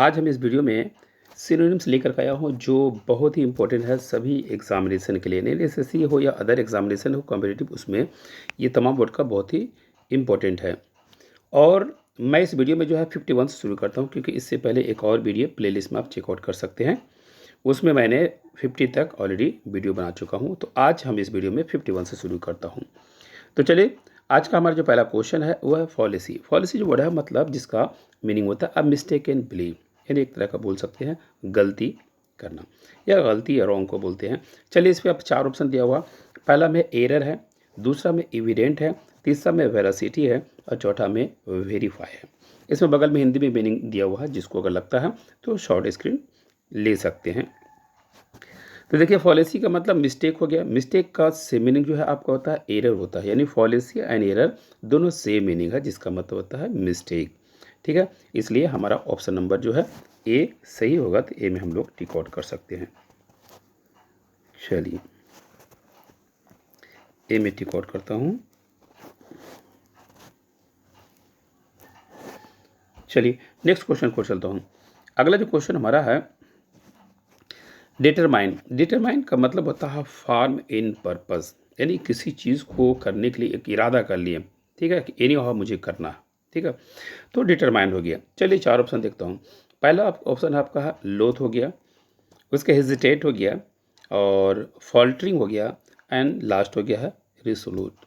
आज हम इस वीडियो में सिनोनिम्स लेकर के आया हूँ जो बहुत ही इंपॉर्टेंट है सभी एग्जामिनेशन के लिए, नहीं एसएससी हो या अदर एग्जामिनेशन हो कॉम्पिटिटिव, उसमें ये तमाम वर्ड का बहुत ही इम्पोर्टेंट है। और मैं इस वीडियो में जो है 51 से शुरू करता हूँ, क्योंकि इससे पहले एक और वीडियो प्लेलिस्ट में आप चेकआउट कर सकते हैं, उसमें मैंने 50 तक ऑलरेडी वीडियो बना चुका हूँ। तो आज हम इस वीडियो में 51 से शुरू करता हूँ। तो चलिए, आज का हमारा जो पहला क्वेश्चन है वो है फॉलिसी। फॉलिसी जो वर्ड है मतलब जिसका मीनिंग होता है अ मिस्टेक इन बिलीव, यानी एक तरह का बोल सकते हैं गलती करना, या गलती या रॉन्ग को बोलते हैं। चलिए, इस पर आप 4 ऑप्शन दिया हुआ। पहला में एरर है, दूसरा में इविडेंट है, तीसरा में वेरासिटी है और चौथा में वेरीफाई है। इसमें बगल में हिंदी में मीनिंग दिया हुआ है, जिसको अगर लगता है तो शॉर्ट स्क्रीन ले सकते हैं। तो देखिए, फॉलेसी का मतलब मिस्टेक हो गया। मिस्टेक का सेम मीनिंग जो है आपका होता है एरर होता है, यानी फॉलेसी एंड एरर दोनों सेम मीनिंग है, जिसका मतलब होता है मिस्टेक। ठीक है, इसलिए हमारा ऑप्शन नंबर जो है ए सही होगा। तो ए में हम लोग टिक आउट कर सकते हैं। चलिए, ए में टिक आउट करता हूँ। चलिए, नेक्स्ट क्वेश्चन को चलता हूँ। अगला जो क्वेश्चन हमारा है डिटरमाइन। डिटरमाइन का मतलब होता है फार्म इन पर्पस, यानी किसी चीज़ को करने के लिए एक इरादा कर लिए। ठीक है, कि एनी हाउ मुझे करना है। ठीक है, तो डिटरमाइंड हो गया। चलिए, 4 ऑप्शन देखता हूँ। पहला ऑप्शन आपका है लोथ हो गया, उसका हेजिटेट हो गया, और फॉल्टरिंग हो गया, एंड लास्ट हो गया है रिसोलूट।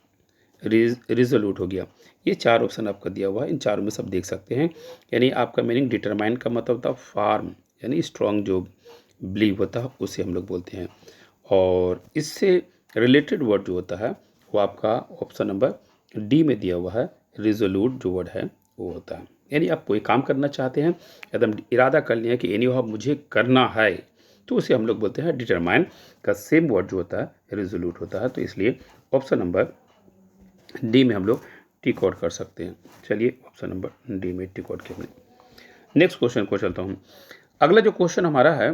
रिजोल्यूट हो गया। ये 4 ऑप्शन आपका दिया हुआ है, इन चारों में सब देख सकते हैं। यानी आपका मीनिंग डिटरमाइन का मतलब होता है फार्म, यानी स्ट्रॉन्ग जो बिलीव होता है उसे हम लोग बोलते हैं। और इससे रिलेटेड वर्ड जो होता है वो आपका ऑप्शन नंबर डी में दिया हुआ है, रिजोल्यूट जो वर्ड है वो होता है। यानी आप कोई काम करना चाहते हैं, एकदम इरादा कर लिया कि एनी हाउ मुझे करना है, तो उसे हम लोग बोलते हैं डिटरमाइन का सेम वर्ड जो होता है रिजोल्यूट होता है। तो इसलिए ऑप्शन नंबर डी में हम लोग टिक आउट कर सकते हैं। चलिए, ऑप्शन नंबर डी में टिक आउट किया। नेक्स्ट क्वेश्चन को चलता हूँ। अगला जो क्वेश्चन हमारा है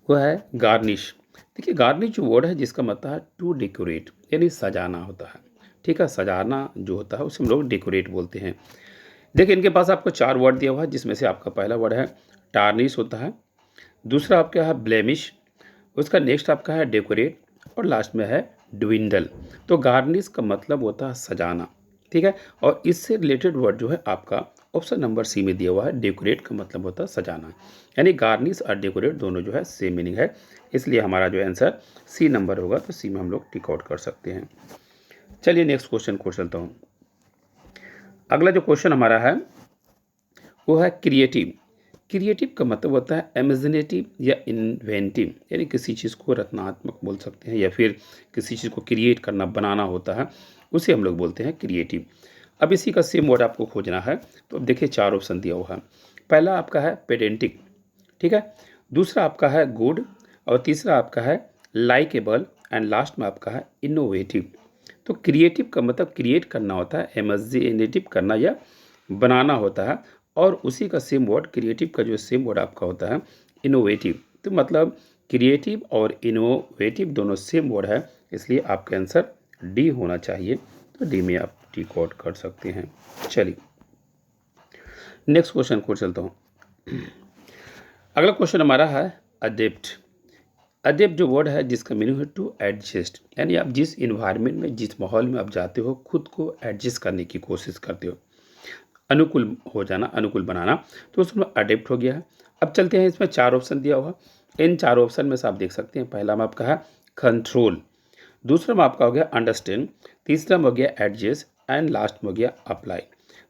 वो है गार्निश। देखिए, गार्निश जो वर्ड है जिसका मतलब है टू डेकोरेट, यानी सजाना होता है। ठीक है, सजाना जो होता है उसे हम लोग डेकोरेट बोलते हैं। देखिए, इनके पास आपको 4 वर्ड दिया हुआ है, जिसमें से आपका पहला वर्ड है टार्निश होता है, दूसरा आपका है ब्लेमिश, उसका नेक्स्ट आपका है डेकोरेट, और लास्ट में है ड्विंडल। तो गार्निश का मतलब होता है सजाना। ठीक है, और इससे रिलेटेड वर्ड जो है आपका ऑप्शन नंबर सी में दिया हुआ है, डेकोरेट का मतलब होता है सजाना। यानी गार्निश और डेकोरेट दोनों जो है सेम मीनिंग है, इसलिए हमारा जो आंसर सी नंबर होगा। तो सी में हम लोग टिक आउट कर सकते हैं। चलिए, नेक्स्ट क्वेश्चन को चलता हूँ। अगला जो क्वेश्चन हमारा है वो है क्रिएटिव। क्रिएटिव का मतलब होता है इमेजिनेटिव या इन्वेंटिव, यानी किसी चीज़ को रचनात्मक बोल सकते हैं, या फिर किसी चीज़ को क्रिएट करना, बनाना होता है, उसे हम लोग बोलते हैं क्रिएटिव। अब इसी का सेम वर्ड आपको खोजना है। तो अब देखिए, 4 ऑप्शन दिया हुआ है। पहला आपका है पेडेंटिक, ठीक है, दूसरा आपका है गुड, और तीसरा आपका है लाइकेबल, एंड लास्ट में आपका है इनोवेटिव। तो क्रिएटिव का मतलब क्रिएट करना होता है, इमेजिनेटिव करना या बनाना होता है, और उसी का सेम वर्ड क्रिएटिव का जो सेम वर्ड आपका होता है इनोवेटिव। तो मतलब क्रिएटिव और इनोवेटिव दोनों सेम वर्ड है, इसलिए आपका आंसर डी होना चाहिए। तो डी में आप टिक आउट कर सकते हैं। चलिए, नेक्स्ट क्वेश्चन को चलता हूँ। अगला क्वेश्चन हमारा है अडेप्ट। अडेप्ट जो वर्ड है जिसका मीनिंग है टू एडजस्ट, यानी आप जिस इन्वायरमेंट में, जिस माहौल में आप जाते हो, खुद को एडजस्ट करने की कोशिश करते हो, अनुकूल हो जाना, अनुकूल बनाना, तो उसमें अडेप्ट हो गया है। अब चलते हैं, इसमें 4 ऑप्शन दिया हुआ। इन 4 ऑप्शन में से आप देख सकते हैं, पहला में आपका है कंट्रोल, दूसरा में आपका हो गया अंडरस्टैंड, तीसरा में हो गया एडजस्ट, एंड लास्ट में हो गया अप्लाई।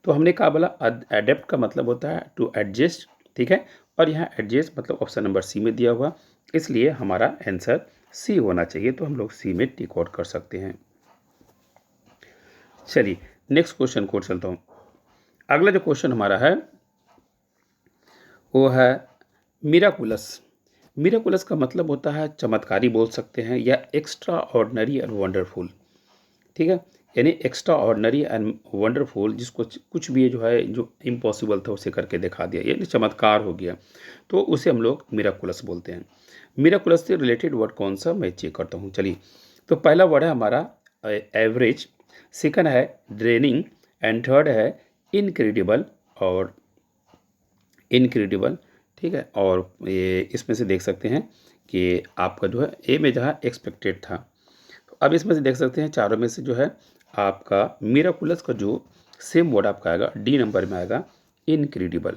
तो हमने कहा बोला अडेप्ट का मतलब होता है टू एडजस्ट, ठीक है, और यहाँ एडजस्ट मतलब ऑप्शन नंबर सी में दिया हुआ, इसलिए हमारा आंसर सी होना चाहिए। तो हम लोग सी में टिक आउट कर सकते हैं। चलिए, नेक्स्ट क्वेश्चन को चलता हूँ। अगला जो क्वेश्चन हमारा है वो है मिराकुलस। मिराकुलस का मतलब होता है चमत्कारी बोल सकते हैं, या एक्स्ट्रा ऑर्डिनरी एंड वंडरफुल। ठीक है, यानी एक्स्ट्रा ऑर्डिनरी एंड वंडरफुल, जिसको कुछ भी जो है जो इम्पॉसिबल था उसे करके दिखा दिया, यानी चमत्कार हो गया, तो उसे हम लोग मिराकुलस बोलते हैं। मिराकुलस से रिलेटेड वर्ड कौन सा, मैं चेक करता हूँ। चलिए, तो पहला वर्ड है हमारा एवरेज, सेकंड है ड्रेनिंग, एंड थर्ड है इनक्रेडिबल, और इनक्रेडिबल, ठीक है। और ये इसमें से देख सकते हैं कि आपका जो है ए में जहाँ एक्सपेक्टेड था, तो अब इसमें से देख सकते हैं चारों में से जो है आपका मिराकुलस का जो सेम वर्ड आपका आएगा डी नंबर में आएगा इनक्रेडिबल।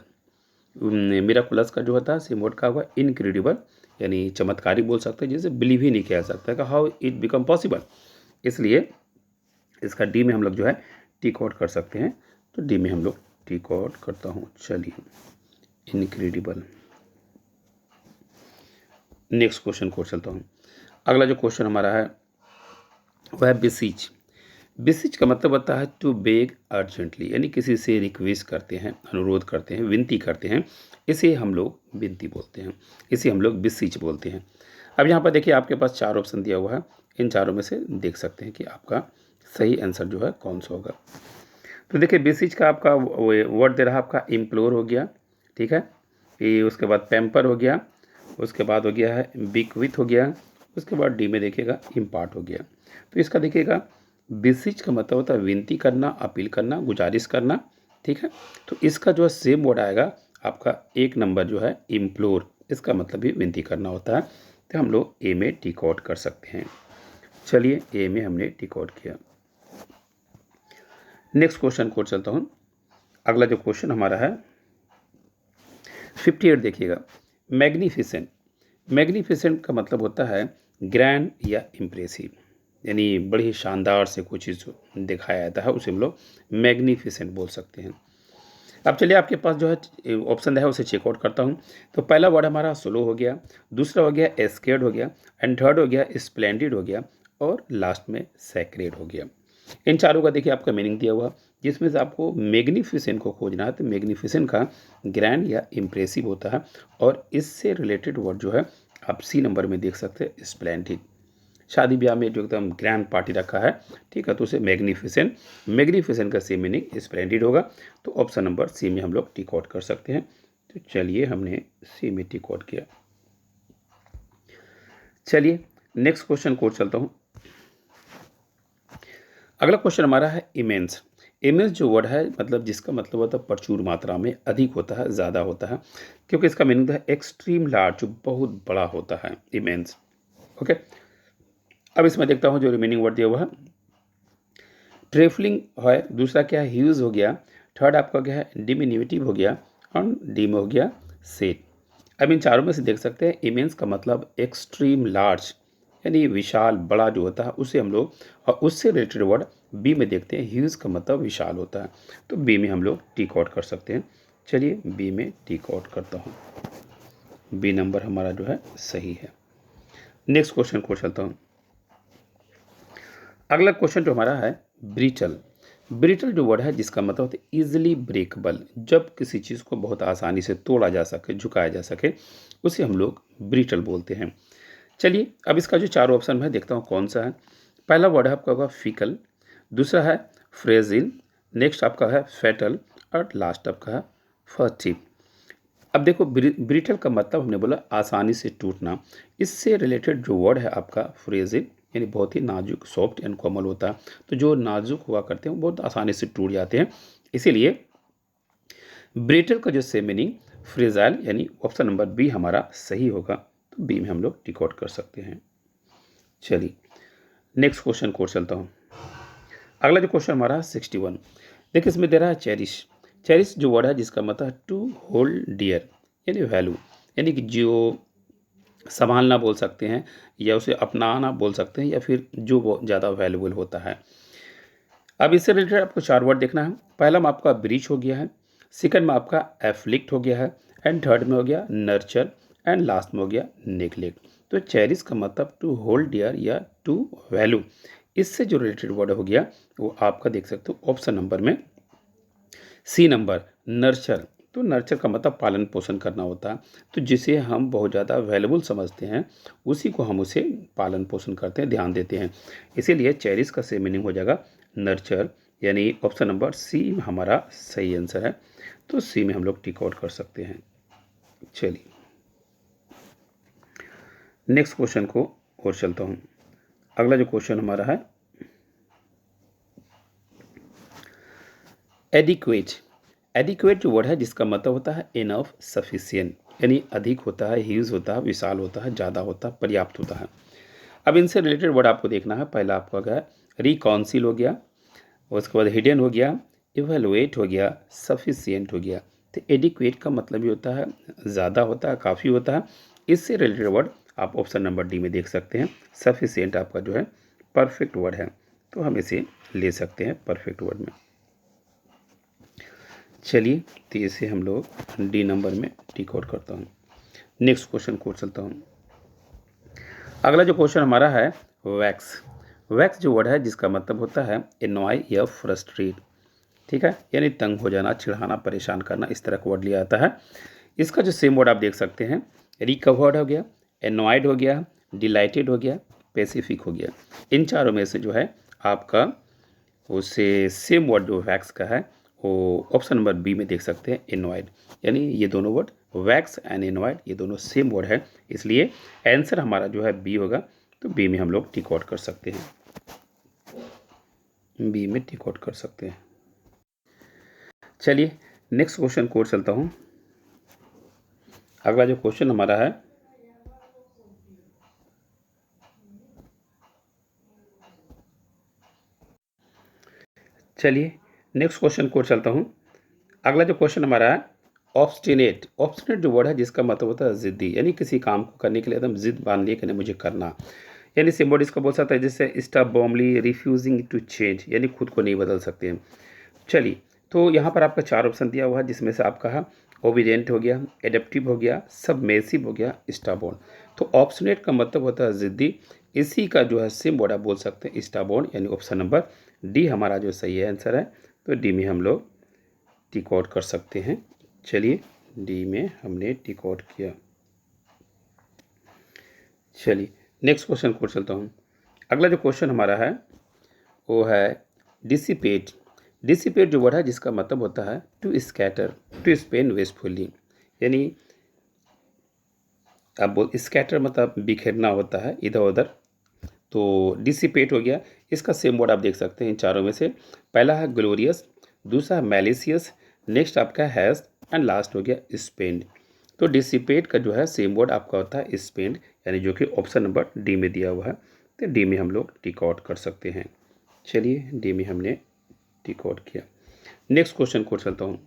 मिराकुलस का जो होता है सेम वर्ड का होगा इनक्रेडिबल, यानी चमत्कारी बोल सकते हैं, जिसे बिलीव ही नहीं किया जा सकता कि हाउ इट बिकम पॉसिबल। इसलिए इसका डी में हम लोग जो है टिक आउट कर सकते हैं। तो डी में हम लोग टिक आउट करता हूँ। चलिए, इनक्रेडिबल। नेक्स्ट क्वेश्चन को चलता हूँ। अगला जो क्वेश्चन हमारा है वह है बिसीच। बिसीच का मतलब होता है टू बेग अर्जेंटली, यानी किसी से रिक्वेस्ट करते हैं, अनुरोध करते हैं, विनती करते हैं। इसे हम लोग विनती बोलते हैं, इसे हम लोग बिसीच बोलते हैं। अब यहाँ पर देखिए आपके पास 4 ऑप्शन दिया हुआ है, इन चारों में से देख सकते हैं कि आपका सही आंसर जो है कौन सा होगा। तो देखिए बिसीच का आपका वर्ड दे रहा है आपका इम्प्लोर हो गया, ठीक है। ये उसके बाद पैम्पर हो गया, उसके बाद हो गया है बिकविथ हो गया, उसके बाद डी में देखिएगा इम्पार्ट हो गया। तो इसका देखिएगा बिसीच का मतलब होता है विनती करना, अपील करना, गुजारिश करना, ठीक है। तो इसका जो है सेम वर्ड आएगा आपका 1 नंबर जो है इम्प्लोर, इसका मतलब भी विनती करना होता है। तो हम लोग ए में टिक आउट कर सकते हैं। चलिए, ए में हमने टिक आउट किया। नेक्स्ट क्वेश्चन को चलता हूँ। अगला जो क्वेश्चन हमारा है 58 देखिएगा, मैग्निफिसेंट। मैग्निफिसेंट का मतलब होता है ग्रैंड या इम्प्रेसिव, यानी बड़ी शानदार से कुछ चीज़ दिखाया जाता है, उसे हम लोग मैग्निफिसेंट बोल सकते हैं। अब चलिए आपके पास जो है ऑप्शन है उसे चेकआउट करता हूँ। तो पहला वर्ड हमारा स्लो हो गया, दूसरा हो गया एस्केर्ड हो गया, एंड थर्ड हो गया स्प्लेंडिड हो गया, और लास्ट में सैक्रेड हो गया। इन चारों का देखिए आपका मीनिंग दिया हुआ, जिसमें से आपको मैग्निफिसेंट को खोजना है। तो मैग्निफिसेंट का ग्रैंड या इम्प्रेसिव होता है, और इससे रिलेटेड वर्ड जो है आप सी नंबर में देख सकते हैं स्प्लेंडिड। शादी ब्याह में जो एकदम ग्रैंड पार्टी रखा है, ठीक है, तो उसे मैग्निफिसेंट, मैग्निफिसेंट का सी मीनिंग स्प्लेंडिड होगा। तो ऑप्शन नंबर सी में हम लोग टिक आउट कर सकते हैं। तो चलिए हमने सी में टिक आउट किया। चलिए नेक्स्ट क्वेश्चन को चलता हूँ। अगला क्वेश्चन हमारा है इमेंस। इमेंस जो वर्ड है मतलब जिसका मतलब होता है प्रचुर मात्रा में, अधिक होता है, ज़्यादा होता है, क्योंकि इसका मीनिंग है एक्सट्रीम लार्ज, जो बहुत बड़ा होता है, इमेंस। ओके, अब इसमें देखता हूँ जो रिमेनिंग वर्ड दिया हुआ है ट्रेफलिंग है, दूसरा क्या है ह्यूज हो गया, थर्ड आपका क्या है डिमिन्यूटिव हो गया, और डी में हो गया सेट। अब इन चारों में से देख सकते हैं इमेंस का मतलब एक्सट्रीम लार्ज, यानी विशाल, बड़ा जो होता है उसे हम लोग, और उससे रिलेटेड वर्ड बी में देखते हैं ह्यूज का मतलब विशाल होता है। तो बी में हम लोग टिक आउट कर सकते हैं। चलिए बी में टिक आउट करता हूँ, बी नंबर हमारा जो है सही है। नेक्स्ट क्वेश्चन को चलता हूँ। अगला क्वेश्चन जो हमारा है ब्रिटल। ब्रिटल जो वर्ड है जिसका मतलब होता है ईजिली ब्रेकेबल, जब किसी चीज़ को बहुत आसानी से तोड़ा जा सके, झुकाया जा सके, उसे हम लोग ब्रिटल बोलते हैं। चलिए अब इसका जो चारों ऑप्शन है देखता हूँ कौन सा है। पहला वर्ड है आपका होगा फिकल, दूसरा है फ्रेजिल, नेक्स्ट आपका है फैटल, और लास्ट आपका है फर्टिव। अब देखो ब्रिटल का मतलब हमने बोला आसानी से टूटना, इससे रिलेटेड जो वर्ड है आपका फ्रेजिल, यानी बहुत ही नाजुक, सॉफ्ट एंड कोमल होता है। तो जो नाजुक हुआ करते हैं वो बहुत आसानी से टूट जाते हैं, इसीलिए ब्रिटल का जो सेम मीनिंग फ्रेजाइल, यानी ऑप्शन नंबर बी हमारा सही होगा। तो बी में हम लोग टिक आउट कर सकते हैं। चलिए नेक्स्ट क्वेश्चन को चलता हूँ। अगला जो क्वेश्चन हमारा 61, देखिए इसमें दे रहा है चेरिश। चेरिश जो वर्ड है जिसका मतलब है टू होल्ड डियर, यानी वैल्यू, यानी कि जो संभालना बोल सकते हैं, या उसे अपनाना बोल सकते हैं, या फिर जो वो ज़्यादा वैल्यूबल होता है। अब इससे रिलेटेड आपको 4 वर्ड देखना है। पहला में आपका ब्रीच हो गया है, सेकंड में आपका एफ्लिक्ट हो गया है, एंड थर्ड में हो गया नर्चर, एंड लास्ट में हो गया नेग्लेक्ट। तो चेरिश का मतलब टू होल्ड डियर या टू वैल्यू, इससे जो रिलेटेड वर्ड हो गया वो आपका देख सकते हो ऑप्शन नंबर में सी नंबर नर्चर। तो नर्चर का मतलब पालन पोषण करना होता है, तो जिसे हम बहुत ज़्यादा वैल्यूबल समझते हैं उसी को हम उसे पालन पोषण करते हैं, ध्यान देते हैं। इसीलिए चेरिश का सेम मीनिंग हो जाएगा नर्चर, यानी ऑप्शन नंबर सी हमारा सही आंसर है। तो सी में हम लोग टिक आउट कर सकते हैं। चलिए नेक्स्ट क्वेश्चन को और चलता हूँ। अगला जो क्वेश्चन हमारा है एडिक्वेट। एडिक्वेट जो वर्ड है जिसका मतलब होता है इनफ, सफिशिएंट, यानी अधिक होता है, ह्यूज होता है, विशाल होता है, ज़्यादा होता है, पर्याप्त होता है। अब इनसे रिलेटेड वर्ड आपको देखना है। पहला आपका क्या है, रिकाउंसिल हो गया, उसके बाद हिडन हो गया, इवेलुएट हो गया, सफिशिएंट हो गया। तो एडिक्वेट का मतलब ये होता है ज़्यादा होता है, काफ़ी होता है। इससे रिलेटेड वर्ड आप ऑप्शन नंबर डी में देख सकते हैं। सफिशिएंट आपका जो है परफेक्ट वर्ड है, तो हम इसे ले सकते हैं परफेक्ट वर्ड में। चलिए, तो इसे हम लोग डी नंबर में टिक आउट करता हूँ। नेक्स्ट क्वेश्चन को चलता हूँ। अगला जो क्वेश्चन हमारा है वैक्स। वैक्स जो वर्ड है जिसका मतलब होता है एनॉय या फ्रस्ट्रेट, ठीक है, यानी तंग हो जाना, चिढ़ाना, परेशान करना, इस तरह का वर्ड लिया जाता है। इसका जो सेम वर्ड आप देख सकते हैं, रिकवर्ड हो गया, एनॉयड हो गया, डिलाइटेड हो गया, पेसिफिक हो गया। इन चारों में से जो है आपका उससे सेम वर्ड जो वैक्स का है वो ऑप्शन नंबर बी में देख सकते हैं, एनॉयड। यानी ये दोनों वर्ड वैक्स एंड एनॉयड ये दोनों सेम वर्ड है, इसलिए आंसर हमारा जो है बी होगा। तो बी में हम लोग टिक आउट कर सकते हैं, बी में टिक आउट कर सकते हैं। चलिए, नेक्स्ट क्वेश्चन को चलता हूँ। अगला जो क्वेश्चन हमारा है चलिए नेक्स्ट क्वेश्चन को चलता हूँ। अगला जो क्वेश्चन हमारा है ऑब्स्टिनेट। ऑब्स्टिनेट जो वर्ड है जिसका मतलब होता है जिद्दी, यानी किसी काम को करने के लिए एकदम जिद बांध लिया कि नहीं मुझे करना। यानी सिम वर्ड इसका बोल सकता है जैसे स्टॉप बॉम्बली रिफ्यूजिंग टू चेंज, यानी खुद को नहीं बदल सकते हैं। चलिए, तो यहाँ पर आपका 4 ऑप्शन दिया हुआ है, जिसमें से आपका है ओबीडियंट हो गया, एडेप्टिव हो गया, सबमेसिव हो गया, स्टाबॉर्न। तो ऑब्स्टिनेट का मतलब होता है जिद्दी, इसी का जो है सेम वर्ड आप बोल सकते हैं स्टाबॉर्न, यानी ऑप्शन नंबर डी हमारा जो सही है आंसर है। तो डी में हम लोग टिक आउट कर सकते हैं। चलिए, डी में हमने टिक आउट किया। चलिए, नेक्स्ट क्वेश्चन को चलता हूँ। अगला जो क्वेश्चन हमारा है वो है डिसिपेट। डिसिपेट जो वर्ड है जिसका मतलब होता है to scatter, to Spain wastefully, यानी अब बोल स्कैटर मतलब बिखेरना होता है इधर उधर। तो डिसिपेट हो गया, इसका सेम वर्ड आप देख सकते हैं इन चारों में से। पहला है ग्लोरियस, दूसरा है मैलिसियस, नेक्स्ट आपका हैज़ एंड लास्ट हो गया स्पेंड। तो डिसिपेट का जो है सेम वर्ड आपका होता है स्पेंड, यानी जो कि ऑप्शन नंबर डी में दिया हुआ है। तो डी में हम लोग टिक आउट कर सकते हैं। चलिए, डी में हमने टिक आउट किया। नेक्स्ट क्वेश्चन को चलता हूँ।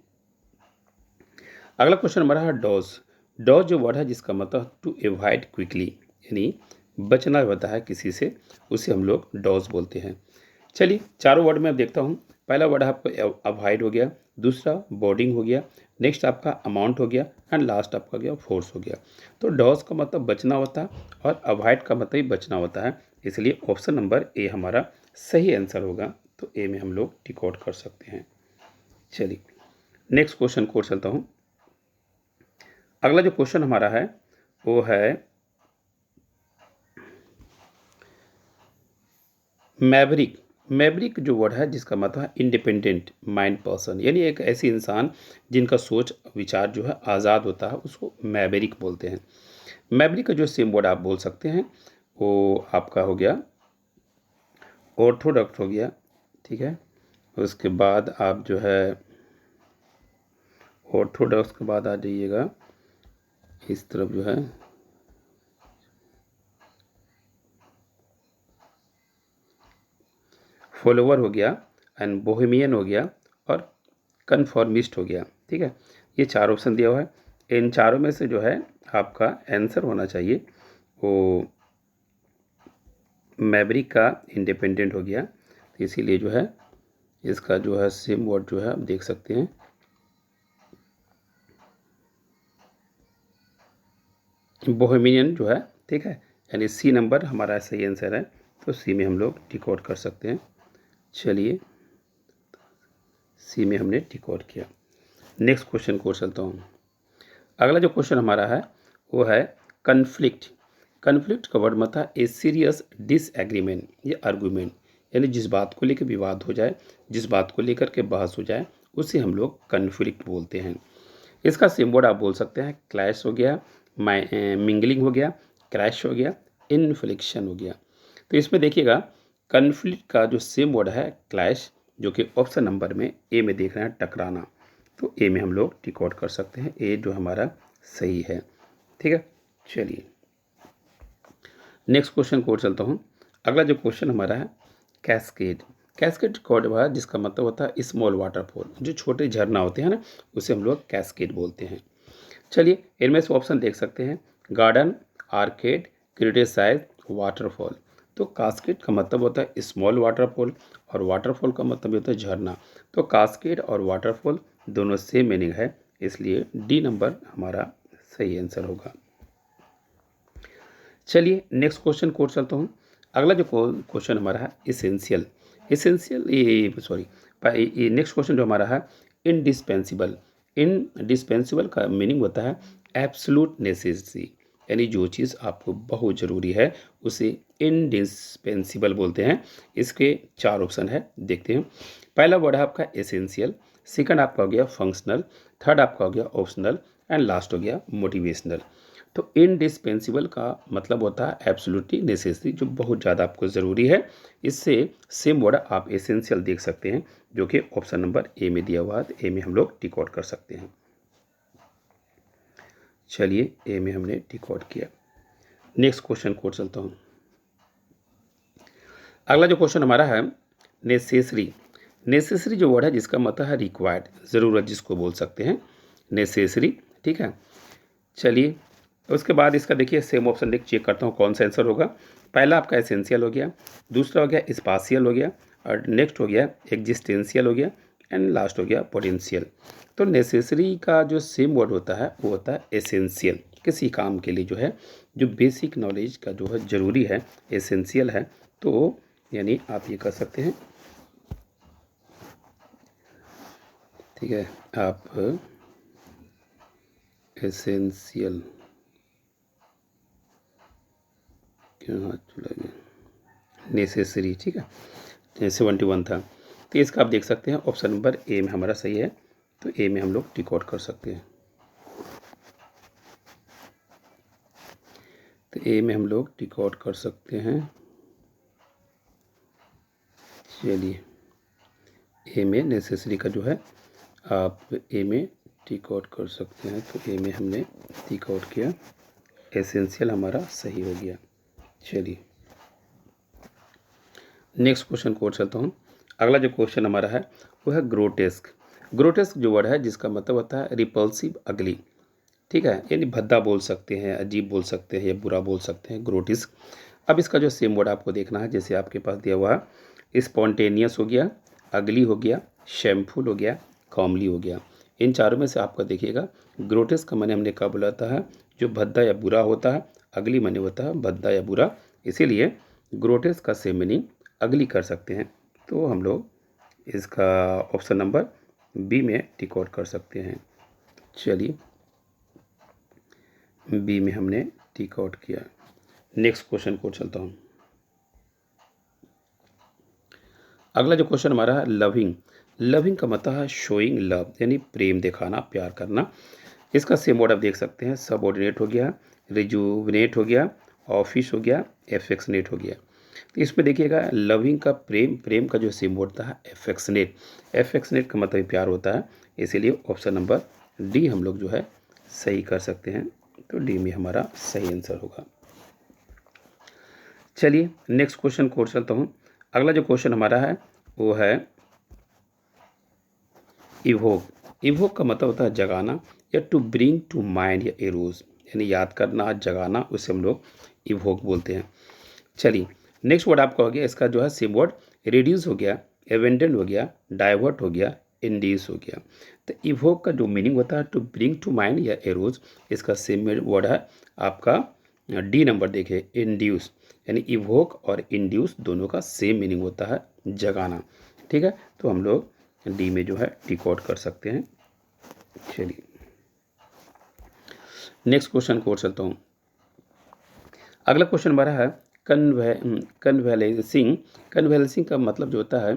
अगला क्वेश्चन हमारा है डॉज। डॉज जो वर्ड है जिसका मतलब टू एवॉइड क्विकली, यानी बचना होता है किसी से, उसे हम लोग डॉज बोलते हैं। चलिए, चारों वर्ड में अब देखता हूँ। पहला वर्ड आपका अवॉइड हो गया, दूसरा बोर्डिंग हो गया, नेक्स्ट आपका अमाउंट हो गया एंड लास्ट आपका गया फोर्स हो गया। तो डॉज का मतलब बचना होता है और अवॉइड का मतलब ही बचना होता है, इसलिए ऑप्शन नंबर ए हमारा सही आंसर होगा। तो ए में हम लोग टिक आउट कर सकते हैं। चलिए, नेक्स्ट क्वेश्चन को चलता हूँ। अगला जो क्वेश्चन हमारा है वो है मैवरिक। मैवरिक जो वर्ड है जिसका मतलब है इंडिपेंडेंट माइंड पर्सन, यानी एक ऐसी इंसान जिनका सोच विचार जो है आज़ाद होता है, उसको मैवरिक बोलते हैं। मैवरिक का जो सेम वर्ड आप बोल सकते हैं वो आपका हो गया ऑर्थोडॉक्स हो गया, ठीक है। उसके बाद आप जो है ऑर्थोडॉक्स के बाद आ जाइएगा इस तरफ जो है फॉलोवर हो गया एंड बोहेमियन हो गया और कन्फॉर्मिस्ट हो गया, ठीक है। ये 4 ऑप्शन दिया हुआ है, इन चारों में से जो है आपका आंसर होना चाहिए वो मैवरिक का इंडिपेंडेंट हो गया। तो इसीलिए जो है इसका जो है सेम वर्ड जो है आप देख सकते हैं बोहेमियन जो है, ठीक है, यानी सी नंबर हमारा सही आंसर है। तो सी में हम लोग टिक आउट कर सकते हैं। चलिए, सी में हमने टिक आउट किया। नेक्स्ट क्वेश्चन को चलता हूँ। अगला जो क्वेश्चन हमारा है वो है कन्फ्लिक्ट। कन्फ्लिक्ट का वर्ड मतलब है ए सीरियस डिसएग्रीमेंट या आर्गूमेंट, यानी जिस बात को लेकर विवाद हो जाए, जिस बात को लेकर के बहस हो जाए, उसे हम लोग कन्फ्लिक्ट बोलते हैं। इसका सेम वर्ड आप बोल सकते हैं क्लैश हो गया, मिंगलिंग हो गया, क्रैश हो गया, इन्फ्लिक्शन हो गया। तो इसमें देखिएगा कन्फ्लिक्ट का जो सेम वर्ड है क्लैश, जो कि ऑप्शन नंबर में ए में देख रहे हैं टकराना। तो ए में हम लोग टिक आउट कर सकते हैं, ए जो हमारा सही है। ठीक है, चलिए नेक्स्ट क्वेश्चन को चलता हूँ। अगला जो क्वेश्चन हमारा है कैस्केड। कैस्केड कॉर्ड है जिसका मतलब होता है स्मॉल वाटरफॉल, जो छोटे झरना होते हैं ना, उसे हम लोग कैस्केड बोलते हैं। चलिए इनमें से ऑप्शन देख सकते हैं, गार्डन, आर्केड, क्रिटिसाइज, वाटरफॉल। तो कास्केड का मतलब होता है स्मॉल वाटरफॉल और वाटरफॉल का मतलब होता है झरना। तो कास्केड और वाटरफॉल दोनों सेम मीनिंग है, इसलिए डी नंबर हमारा सही आंसर होगा। चलिए नेक्स्ट क्वेश्चन को चलता हूँ। अगला जो क्वेश्चन हमारा है इसेंशियल। इसेंशियल ये सॉरी ये नेक्स्ट क्वेश्चन जो हमारा है इनडिस्पेंसिबल। इनडिस्पेंसिबल का मीनिंग होता है एब्सोल्यूट नेसेसिटी, यानी जो चीज़ आपको बहुत ज़रूरी है उसे इनडिस्पेंसिबल बोलते हैं। इसके 4 ऑप्शन है, देखते हैं। पहला वर्ड है आपका एसेंशियल, सेकंड आपका हो गया फंक्शनल, थर्ड आपका हो गया ऑप्शनल एंड लास्ट हो गया मोटिवेशनल। तो इनडिस्पेंसिबल का मतलब होता है एब्सोल्युटली नेसेसरी, जो बहुत ज़्यादा आपको ज़रूरी है। इससे सेम वर्ड आप एसेंशियल देख सकते हैं, जो कि ऑप्शन नंबर ए में दिया हुआ है। तो ए में हम लोग टिक आउट कर सकते हैं। चलिए ए में हमने टिक आउट किया। नेक्स्ट क्वेश्चन को चलता हूँ। अगला जो क्वेश्चन हमारा है नेसेसरी। नेसेसरी जो वर्ड है जिसका मतलब है रिक्वायर्ड, ज़रूरत जिसको बोल सकते हैं नेसेसरी। ठीक है, चलिए उसके बाद इसका देखिए सेम ऑप्शन देख चेक करता हूँ कौन सा आंसर होगा। पहला आपका एसेंशियल हो गया, दूसरा हो गया स्पाशियल हो गया, और नेक्स्ट हो गया एग्जिस्टेंशियल हो गया, एंड लास्ट हो गया पोटेंशियल। तो नेसेसरी का जो सेम वर्ड होता है वो होता है एसेंशियल। किसी काम के लिए जो है, जो बेसिक नॉलेज का जो है ज़रूरी है, एसेंशियल है। तो यानी आप ये कर सकते हैं, ठीक है, आप एसेंशियल क्यों हाथ चला गया, नेसेसरी। ठीक है, 71 था। तो इसका आप देख सकते हैं ऑप्शन नंबर ए में हमारा सही है। तो ए में हम लोग टिक आउट कर सकते हैं। तो ए में हम लोग टिक आउट कर सकते हैं। चलिए ए में नेसेसरी का जो है आप ए में टिक आउट कर सकते हैं। तो ए में हमने टिक आउट किया, एसेंशियल हमारा सही हो गया। चलिए नेक्स्ट क्वेश्चन को चलता हूँ। अगला जो क्वेश्चन हमारा है वो है ग्रोटेस्क। ग्रोटेस्क जो वर्ड है जिसका मतलब होता है रिपल्सिव, अगली। ठीक है, यानी भद्दा बोल सकते हैं, अजीब बोल सकते हैं या बुरा बोल सकते हैं, ग्रोटेस्क। अब इसका जो सेम वर्ड आपको देखना है, जैसे आपके पास दिया हुआ है, स्पॉन्टेनियस हो गया, अगली हो गया, शैम्फुल हो गया, कॉमली हो गया। इन चारों में से आपका देखिएगा ग्रोटेस्क का माने हमने कहा बोला है जो भद्दा या बुरा होता है, अगली माने होता है भद्दा या बुरा, इसीलिए ग्रोटेस्क का सेम मीनिंग अगली कर सकते हैं। तो हम लोग इसका ऑप्शन नंबर बी में टिक आउट कर सकते हैं। चलिए बी में हमने टिक आउट किया। नेक्स्ट क्वेश्चन को चलता हूँ। अगला जो क्वेश्चन हमारा है लविंग। लविंग का मतलब है शोइंग लव, यानी प्रेम दिखाना, प्यार करना। इसका सेम वर्ड आप देख सकते हैं, सबऑर्डिनेट हो गया, रिजुविनेट हो गया, ऑफिस हो गया, एफेक्शनेट हो गया। तो इसमें देखिएगा लविंग का प्रेम, प्रेम का जो सेम वर्ड था एफेक्शनेट। एफेक्शनेट का मतलब प्यार होता है, इसीलिए ऑप्शन नंबर डी हम लोग जो है सही कर सकते हैं। तो डी में हमारा सही आंसर होगा। चलिए नेक्स्ट क्वेश्चन को चलता हूँ। अगला जो क्वेश्चन हमारा है वो है इवोक। इवोक का मतलब होता है जगाना या टू ब्रिंग टू माइंड या एरोज, यानी याद करना, जगाना, उसे हम लोग इवोक बोलते हैं। चलिए नेक्स्ट वर्ड आपका हो गया, इसका जो है सेम वर्ड रिड्यूस हो गया, एवेंडन हो गया, डाइवर्ट हो गया, इंड्यूस हो गया। तो इवोक का जो मीनिंग होता है टू ब्रिंग टू माइंड या एरोज, इसका सेम वर्ड है आपका डी नंबर देखिए, इंड्यूस। यानी इवोक और इंड्यूस दोनों का सेम मीनिंग होता है जगाना। ठीक है, तो हम लोग डी में जो है टिक आउट कर सकते हैं। चलिए नेक्स्ट क्वेश्चन को चलता हूँ। अगला क्वेश्चन हमारा है कन्वेलेंसिंग। कन्वेलेंसिंग का मतलब जो होता है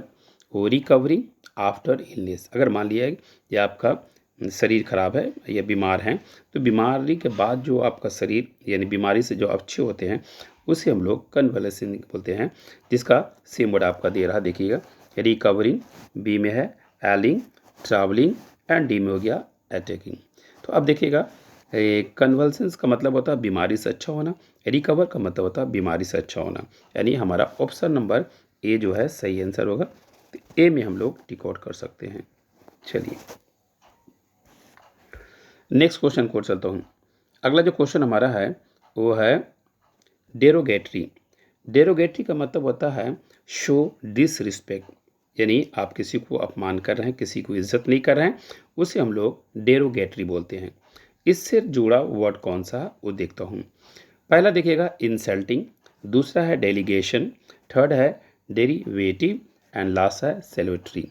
वो रिकवरिंग आफ्टर इलनेस। अगर मान लिया है कि आपका शरीर खराब है या बीमार हैं, तो बीमारी के बाद जो आपका शरीर यानी बीमारी से जो अच्छे होते हैं उसे हम लोग कन्वेलेंसिंग बोलते हैं, जिसका सेम वर्ड आपका दे रहा देखिएगा, रिकवरिंग, बी में है एलिंग, ट्रैवलिंग एंड डी में हो गया अटैकिंग। तो अब देखिएगा, कन्वल्सेंस का मतलब होता है बीमारी से अच्छा होना, रिकवर का मतलब होता है बीमारी से अच्छा होना, यानी हमारा ऑप्शन नंबर ए जो है सही आंसर होगा। तो ए में हम लोग टिक आउट कर सकते हैं। चलिए नेक्स्ट क्वेश्चन को चलता हूँ। अगला जो क्वेश्चन हमारा है वो है डेरोगेटरी। डेरोगेटरी का मतलब होता है शो डिसरिस्पेक्ट, यानी आप किसी को अपमान कर रहे हैं, किसी को इज्जत नहीं कर रहे हैं, उसे हम लोग डेरोगेटरी बोलते हैं। इससे जुड़ा वर्ड कौन सा वो देखता हूँ। पहला देखिएगा इंसल्टिंग, दूसरा है डेलीगेशन, थर्ड है डेरिवेटिव एंड लास्ट है सेल्वेटरी।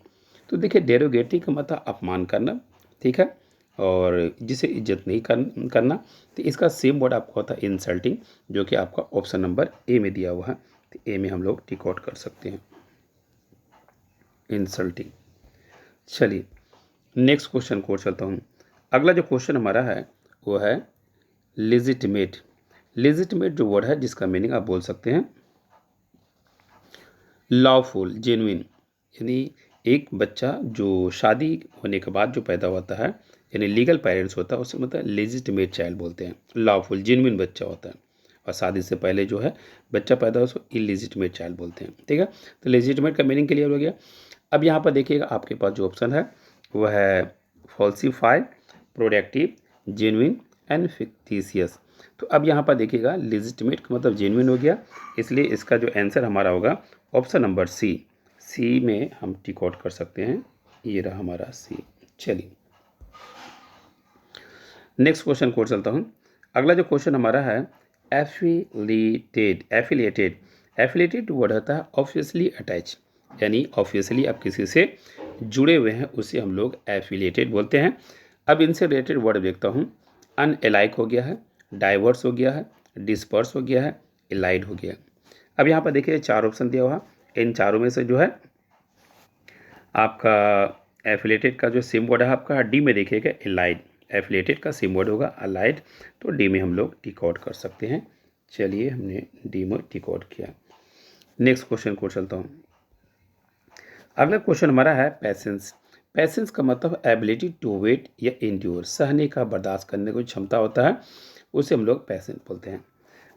तो देखिए डेरोगेटरी का मतलब अपमान करना, ठीक है, और जिसे इज्जत नहीं करना। तो इसका सेम वर्ड आपको होता है इंसल्टिंग, जो कि आपका ऑप्शन नंबर ए में दिया हुआ है। तो ए में हम लोग टिक आउट कर सकते हैं, इंसल्टिंग। चलिए नेक्स्ट क्वेश्चन को चलता हूँ। अगला जो क्वेश्चन हमारा है वो है लेजिटिमेट। लेजिटिमेट जो वर्ड है जिसका मीनिंग आप बोल सकते हैं लॉफुल, जेन्युइन, यानी एक बच्चा जो शादी होने के बाद जो पैदा होता है, यानी लीगल पेरेंट्स होता है, उसे मतलब लेजिटिमेट चाइल्ड बोलते हैं। लॉफुल जेन्युइन बच्चा होता है, और शादी से पहले जो है बच्चा पैदा हो उसको इलीजिटिमेट चाइल्ड बोलते हैं, ठीक है। तो लेजिटिमेट का मीनिंग क्लियर हो गया। अब यहाँ पर देखिएगा आपके पास जो ऑप्शन है वो है फॉल्सीफाई, प्रोडक्टिव, जेन्युइन एंड फिक्टिशियस। तो अब यहाँ पर देखिएगा लेजिटिमेट का मतलब जेन्युइन हो गया, इसलिए इसका जो आंसर हमारा होगा ऑप्शन नंबर सी। सी में हम टिक आउट कर सकते हैं, ये रहा हमारा सी। चलिए नेक्स्ट क्वेश्चन को चलता हूँ। अगला जो क्वेश्चन हमारा है एफिलिएटेड। एफिलिएटेड, एफिलिएटेड वर्ड होता है ऑब्वियसली अटैच, यानी ऑब्वियसली आप किसी से जुड़े हुए हैं उसे हम लोग एफिलिएटेड बोलते हैं। अब इनसे रिलेटेड वर्ड देखता हूँ। अनएलाइक हो गया है, डाइवर्स हो गया है, डिस्पर्स हो गया है, एलाइड हो गया। अब यहाँ पर देखिए चार ऑप्शन दिया हुआ, इन चारों में से जो है आपका एफिलेटेड का जो सेम वर्ड है आपका डी में देखिएगा एलाइड। एफिलेटेड का सेम वर्ड होगा अलाइड, तो डी में हम लोग टिक आउट कर सकते हैं। चलिए हमने डी में टिक आउट किया। नेक्स्ट क्वेश्चन को चलता हूँ। अगला क्वेश्चन हमारा है पैसेंस। पैसेंस का मतलब एबिलिटी टू वेट या इंड्योर, सहने का, बर्दाश्त करने की क्षमता होता है, उसे हम लोग पैसेंस बोलते हैं।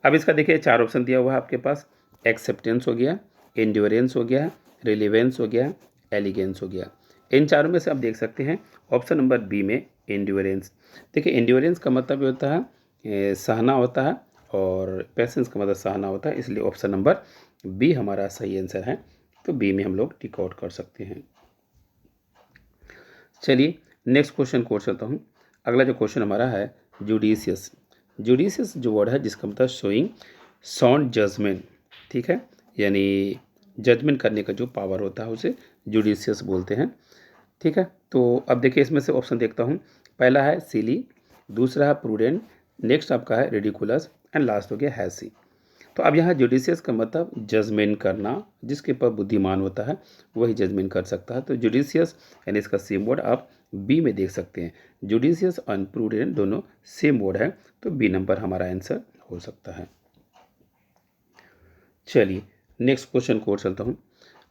अब इसका देखिए चार ऑप्शन दिया हुआ है आपके पास। एक्सेप्टेंस हो गया, एंड्योरेंस हो गया, रिलीवेंस हो गया, एलिगेंस हो गया। इन चारों में से आप देख सकते हैं ऑप्शन नंबर बी में एंड्योरेंस। देखिए एंड्योरेंस का मतलब ये होता है सहना होता है, और पेशेंस का मतलब सहना होता है, इसलिए ऑप्शन नंबर बी हमारा सही आंसर है। तो बी में हम लोग टिक आउट कर सकते हैं। चलिए नेक्स्ट क्वेश्चन को चलता हूँ। अगला जो क्वेश्चन हमारा है जुडिशियस। जुडिशियस जो वर्ड है जिसका मतलब शोइंग साउंड जजमेंट, ठीक है, यानी जजमेंट करने का जो पावर होता है उसे जुडिशियस बोलते हैं, ठीक है। तो अब देखिए इसमें से ऑप्शन देखता हूँ। पहला है सिली, दूसरा है प्रूडेंट, नेक्स्ट आपका है रेडिकुलस एंड लास्ट हो गया हैसी। तो अब यहाँ जुडिशियस का मतलब जजमेंट करना, जिसके ऊपर बुद्धिमान होता है वही जजमेंट कर सकता है। तो जुडिशियस यानी इसका सेम वर्ड आप बी में देख सकते हैं। जुडिशियस और प्रूडेंट दोनों सेम वर्ड है, तो बी नंबर हमारा आंसर हो सकता है। चलिए नेक्स्ट क्वेश्चन को चलता हूँ।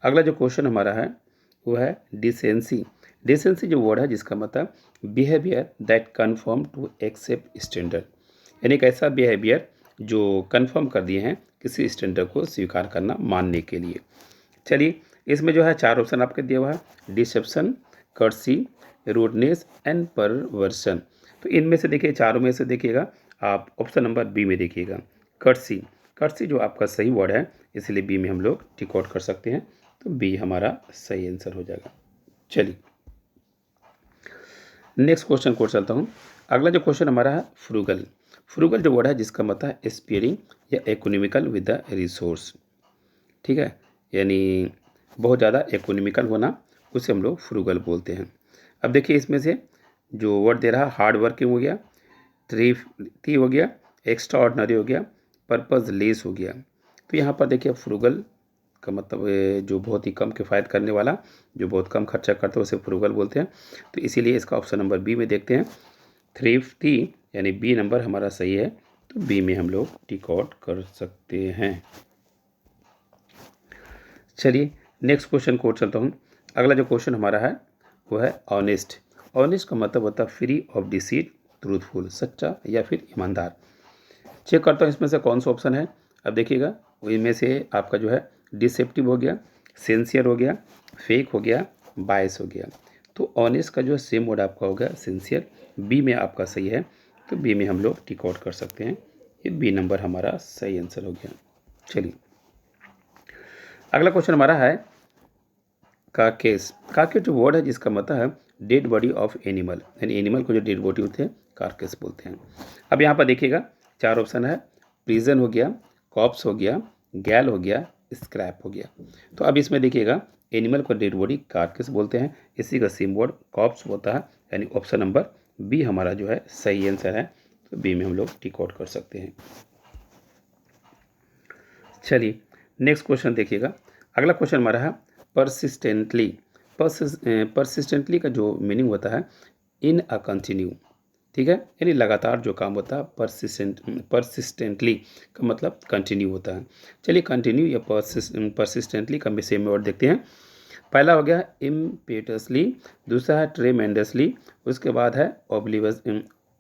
अगला जो क्वेश्चन हमारा है वो है डिसेंसी। डिसेंसी जो वर्ड है जिसका मतलब behaviour that conform to accept standard, यानी एक ऐसा बिहेवियर जो कन्फर्म कर दिए हैं किसी स्टैंडर्ड को स्वीकार करना, मानने के लिए। चलिए इसमें जो है चार ऑप्शन आपके दिया हुआ है, डिसेप्शन, कर्सी, रूडनेस एंड परवर्सन। तो इनमें से देखिए चारों में से देखिएगा आप ऑप्शन नंबर बी में देखिएगा कर्सी। कर्सी जो आपका सही वर्ड है, इसलिए बी में हम लोग टिक आउट कर सकते हैं। तो बी हमारा सही आंसर हो जाएगा। चलिए नेक्स्ट क्वेश्चन को चलता हूँ। अगला जो क्वेश्चन हमारा है फ्रूगल। फ्रूगल जो वर्ड है जिसका मतलब है स्पेयरिंग या इकोनॉमिकल विद द रिसोर्स, ठीक है, यानी बहुत ज़्यादा इकोनॉमिकल होना, उसे हम लोग फ्रूगल बोलते हैं। अब देखिए इसमें से जो वर्ड दे रहा है हार्ड वर्किंग हो गया, थ्रिफ्टी हो गया, एक्स्ट्रा ऑर्डनरी हो गया, पर्पज लेस हो गया। तो यहाँ पर देखिए फ्रूगल का मतलब जो बहुत ही कम किफ़ायत करने वाला, जो बहुत कम खर्चा करता है उसे फ्रूगल बोलते हैं। तो इसीलिए इसका ऑप्शन नंबर बी में देखते हैं थ्रिफ्टी, यानी बी नंबर हमारा सही है। तो बी में हम लोग टिक आउट कर सकते हैं। चलिए नेक्स्ट क्वेश्चन को चलता हूँ। अगला जो क्वेश्चन हमारा है वो है ऑनेस्ट। ऑनेस्ट का मतलब होता है फ्री ऑफ डिसीट, ट्रूथफुल, सच्चा या फिर ईमानदार। चेक करता हूँ इसमें से कौन सा ऑप्शन है। अब देखिएगा इनमें से आपका जो है डिसेप्टिव हो गया, सिंसियर हो गया, फेक हो गया, बायस हो गया। तो ऑनेस्ट का जो सेम वर्ड आपका होगा सिंसियर। बी में आपका सही है, तो बी में हम लोग टिक आउट कर सकते हैं। ये बी नंबर हमारा सही आंसर हो गया। चलिए अगला क्वेश्चन हमारा है कार्केस। कार्केस जो वर्ड है जिसका मतलब है डेड बॉडी ऑफ एनिमल, यानी एनिमल को जो डेड बॉडी होते हैं कार्केस बोलते हैं। अब यहाँ पर देखिएगा चार ऑप्शन है, प्रिजन हो गया, कॉप्स हो गया, गैल हो गया, स्क्रैप हो गया। तो अब इसमें देखिएगा एनिमल को डेड बॉडी कार्केस बोलते हैं, इसी का सेम वर्ड कॉप्स होता है, यानी ऑप्शन नंबर बी हमारा जो है सही आंसर है। तो बी में हम लोग टिक आउट कर सकते हैं। चलिए नेक्स्ट क्वेश्चन देखिएगा। अगला क्वेश्चन हमारा है परसिस्टेंटली। परसिस्टेंटली का जो मीनिंग होता है इन अ कंटिन्यू, ठीक है, यानी लगातार जो काम होता है परसिस्टेंटली का मतलब कंटिन्यू होता है। चलिए कंटिन्यू या परसिस्टेंटली का सेम वर्ड देखते हैं। पहला हो गया इम्पेटसली, दूसरा है ट्रेमेंडसली, उसके बाद है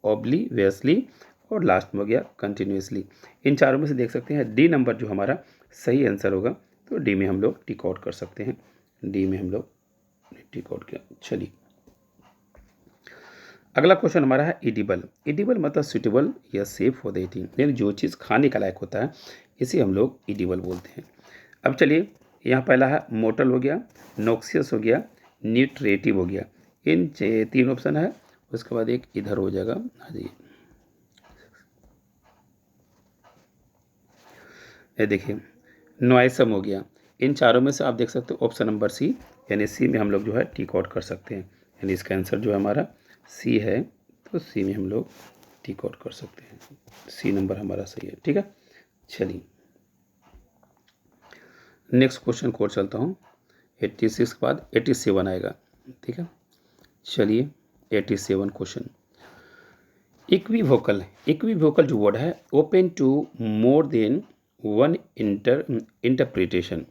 ऑब्लिवियसली और लास्ट में हो गया कंटिन्यूसली। इन चारों में से देख सकते हैं डी नंबर जो हमारा सही आंसर होगा, तो डी में हम लोग टिक आउट कर सकते हैं। डी में हम लोग टिक आउट किया। चलिए अगला क्वेश्चन हमारा है इडिबल। इडिबल मतलब सुटेबल या सेफ फॉर द ईटिंग, यानी जो चीज़ खाने का लायक होता है इसे हम लोग इडिबल बोलते हैं। अब चलिए यहाँ पहला है मोटल हो गया, नॉक्सियस हो गया, न्यूट्रेटिव हो गया। इन तीन ऑप्शन है, उसके बाद एक इधर हो जाएगा। हाँ जी ये देखिए नॉइसम हो गया। इन चारों में से आप देख सकते हो ऑप्शन नंबर सी, यानी सी में हम लोग जो है टिक आउट कर सकते हैं। यानी इसका आंसर जो है हमारा सी है, तो सी में हम लोग टिक आउट कर सकते हैं। सी नंबर हमारा सही है, ठीक है। चलिए नेक्स्ट क्वेश्चन को चलता हूँ। 86 के बाद 87 आएगा, ठीक है। चलिए 87 क्वेश्चन इक्विवोकल। इक्विवोकल जो वर्ड है open to more than one interpretation,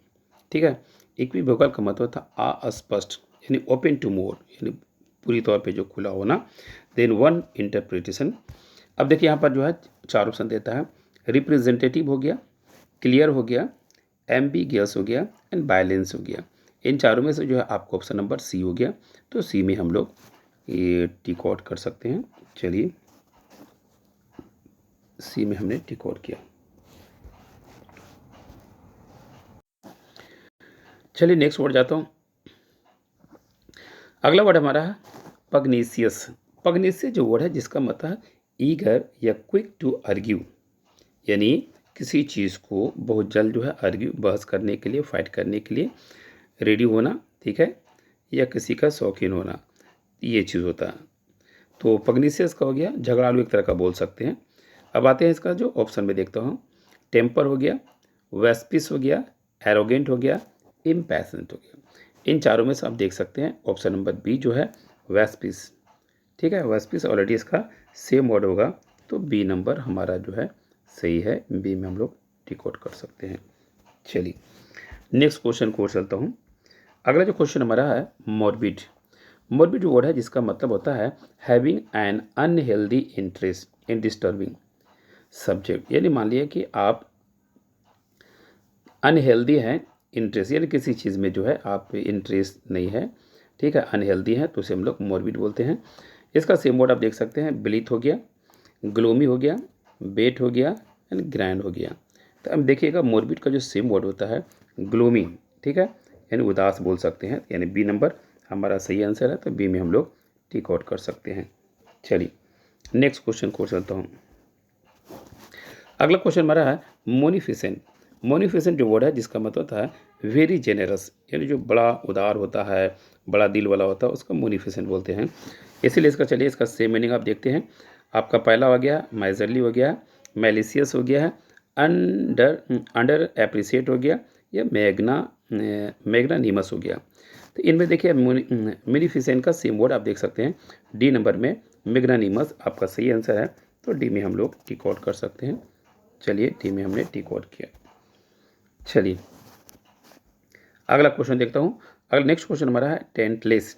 ठीक है। इक्विवोकल का मतलब था अस्पष्ट, यानी ओपन टू मोर, यानी पूरी तौर पे जो खुला होना, देन वन इंटरप्रिटेशन। अब देखिए यहाँ पर जो है चार ऑप्शन देता है, रिप्रेजेंटेटिव हो गया, क्लियर हो गया, एम्बिगियस हो गया एंड बैलेंस हो गया। इन चारों में से जो है आपको ऑप्शन नंबर सी हो गया, तो सी में हम लोग ये टिक आउट कर सकते हैं। चलिए सी में हमने टिक आउट किया। चलिए नेक्स्ट वर्ड जाता हूँ। अगला वर्ड हमारा है पग्नीसियस। पग्नीसियस जो वर्ड है जिसका मतलब है ईगर या क्विक टू आर्ग्यू, यानी किसी चीज़ को बहुत जल्द जो है आर्ग्यू बहस करने के लिए, फाइट करने के लिए रेडी होना, ठीक है, या किसी का शौकीन होना, ये चीज़ होता है। तो पग्नीसियस का हो गया झगड़ालू एक तरह का बोल सकते हैं। अब आते हैं इसका जो ऑप्शन में देखता हूँ, टेम्पर हो गया, वेस्पिस हो गया, एरोगेंट हो गया, इम्पैशेंट हो गया। इन चारों में से आप देख सकते हैं ऑप्शन नंबर बी जो है वेस्पिस, ठीक है। वेस्पिस ऑलरेडी इसका सेम वर्ड होगा, तो बी नंबर हमारा जो है सही है। बी में हम लोग टिक आउट कर सकते हैं। चलिए नेक्स्ट क्वेश्चन को चलता हूँ। अगला जो क्वेश्चन हमारा है मॉर्बिड। मॉर्बिड वर्ड है जिसका मतलब होता है having an unhealthy interest in disturbing subject, यानी मान लिया कि आप अनहेल्दी हैं, इंटरेस्ट यानी किसी चीज़ में जो है आप इंटरेस्ट नहीं है, ठीक है, अनहेल्दी है, तो उसे हम लोग मॉर्बिड बोलते हैं। इसका सेम वर्ड आप देख सकते हैं, ब्लीथ हो गया, ग्लोमी हो गया, बेट हो गया एंड ग्रैंड हो गया। तो अब देखिएगा मॉर्बिड का जो सेम वर्ड होता है ग्लोमी, ठीक है, यानी उदास बोल सकते हैं, यानी बी नंबर हमारा सही आंसर है, तो बी में हम लोग टिक आउट कर सकते हैं। चलिए नेक्स्ट क्वेश्चन को चलता हूँ। अगला क्वेश्चन हमारा है मोनिफिसेंट। मोनिफिसेंट जो वर्ड है जिसका मतलब होता है वेरी जेनरस, यानी जो बड़ा उदार होता है, बड़ा दिल वाला होता है, उसका मोनिफिसेंट बोलते हैं। इसीलिए इसका चलिए इसका सेम मीनिंग आप देखते हैं। आपका पहला हो गया माइजरली हो गया, मेलिसियस हो गया है, अंडर एप्रिसिएट हो गया, या मैग्नानिमस हो गया। तो इनमें देखिए मोनिफिसेंट का सेम वर्ड आप देख सकते हैं, डी नंबर में मैग्नानिमस आपका सही आंसर है, तो डी में हम लोग टिक आउट कर सकते हैं। चलिए डी में हमने टिक आउट किया। चलिए अगला क्वेश्चन देखता हूँ। अगला नेक्स्ट क्वेश्चन हमारा है टेंटलेस।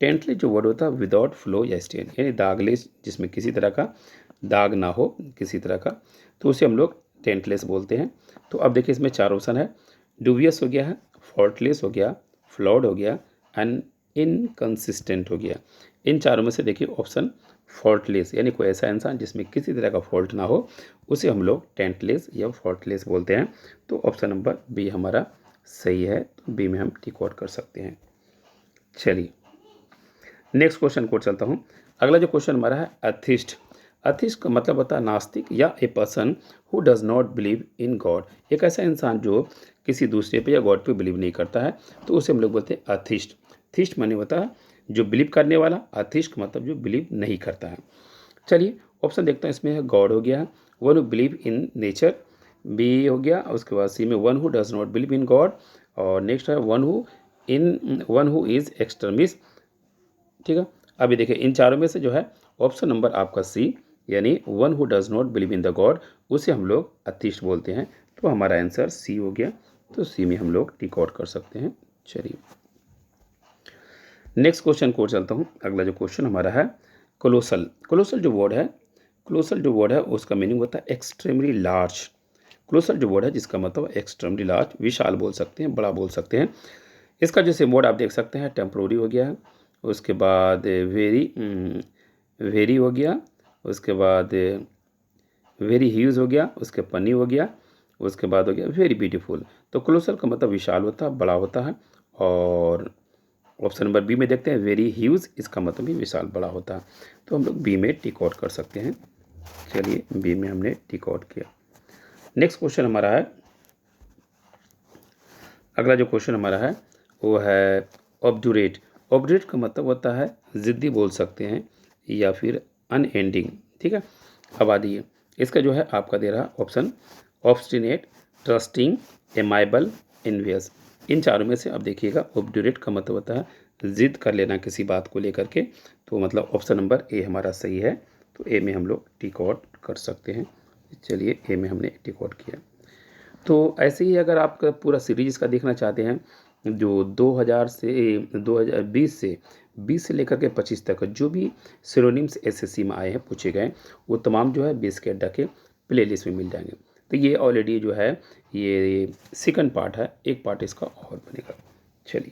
टेंटलेस जो वर्ड होता है विदाउट फ्लो या स्टेन, यानी दागलेस, जिसमें किसी तरह का दाग ना हो किसी तरह का, तो उसे हम लोग टेंटलेस बोलते हैं। तो अब देखिए इसमें 4 ऑप्शन है। डुबियस हो गया है, फॉल्टलेस हो गया, फ्लॉड हो गया एंड इनकंसिस्टेंट हो गया। इन चारों में से देखिए ऑप्शन फॉल्टलेस, यानी कोई ऐसा इंसान जिसमें किसी तरह का फॉल्ट ना हो, उसे हम लोग टेंटलेस या फॉल्टलेस बोलते हैं। तो ऑप्शन नंबर बी हमारा सही है, तो बी में हम टिक आउट कर सकते हैं। चलिए नेक्स्ट क्वेश्चन को चलता हूँ। अगला जो क्वेश्चन हमारा है अथिस्ट। अथिस्ट का मतलब होता है नास्तिक या a person who does not believe in God. एक ऐसा इंसान जो किसी दूसरे पे या गॉड पे बिलीव नहीं करता है, तो उसे हम लोग बोलते हैं अथिस्ट। थिस्ट माने होता है जो बिलीव करने वाला, अथिस्ट का मतलब जो बिलीव नहीं करता है। चलिए ऑप्शन देखते हैं, इसमें है गॉड हो गया, one who believe in nature, B हो गया, उसके बाद सी में one who does not believe in God, और नेक्स्ट है वन हु इज एक्सट्रीमिस्ट। ठीक है, अभी देखिए इन चारों में से जो है ऑप्शन नंबर आपका सी, यानी one who does not believe in the God, उसे हम लोग अथिस्ट बोलते हैं। तो हमारा आंसर सी हो गया, तो सी में हम लोग टिक आउट कर सकते हैं। चलिए नेक्स्ट क्वेश्चन को चलता हूँ। अगला जो क्वेश्चन हमारा है कोलोसल। कोलोसल जो वर्ड है, कोलोसल जो वर्ड है उसका मीनिंग होता है एक्सट्रीमली लार्ज। कोलोसल जो वर्ड है जिसका मतलब एक्सट्रीमली लार्ज, विशाल बोल सकते हैं, बड़ा बोल सकते हैं। इसका जो सिम्बोल आप देख सकते हैं टेम्पोरी हो गया है, उसके बाद वेरी हो गया, उसके बाद वेरी ह्यूज हो गया, उसके पन्नी हो गया, उसके बाद हो गया वेरी ब्यूटीफुल। तो कोलोसल का मतलब विशाल होता है, बड़ा होता है। और ऑप्शन नंबर बी में देखते हैं वेरी ह्यूज, इसका मतलब भी विशाल बड़ा होता है। तो हम लोग बी में टिक आउट कर सकते हैं। चलिए बी में हमने टिक आउट किया। नेक्स्ट क्वेश्चन हमारा है, अगला जो क्वेश्चन हमारा है वो है ऑब्डुरेट। ऑब्डुरेट का मतलब होता है ज़िद्दी बोल सकते हैं या फिर अनएंडिंग। ठीक है, अब आ दिए इसका जो है आपका दे रहा ऑप्शन ऑब्स्टिनेट, ट्रस्टिंग, एमाइबल, इन्वियस। इन चारों में से अब देखिएगा ऑब्डुरेट का मतलब होता है जिद कर लेना किसी बात को लेकर के, तो मतलब ऑप्शन नंबर ए हमारा सही है। तो ए में हम लोग टिक आउट कर सकते हैं। चलिए ए में हमने टिक आउट किया। तो ऐसे ही अगर आप पूरा सीरीज का देखना चाहते हैं, जो 2000 से 20 से लेकर के 25 तक जो भी सिनोनिम्स एसएससी में आए हैं, पूछे गए, वो तमाम जो है बेस के अड्डा के प्लेलिस्ट में मिल जाएंगे। तो ये ऑलरेडी जो है ये सेकंड पार्ट है, एक पार्ट इसका और बनेगा। चलिए।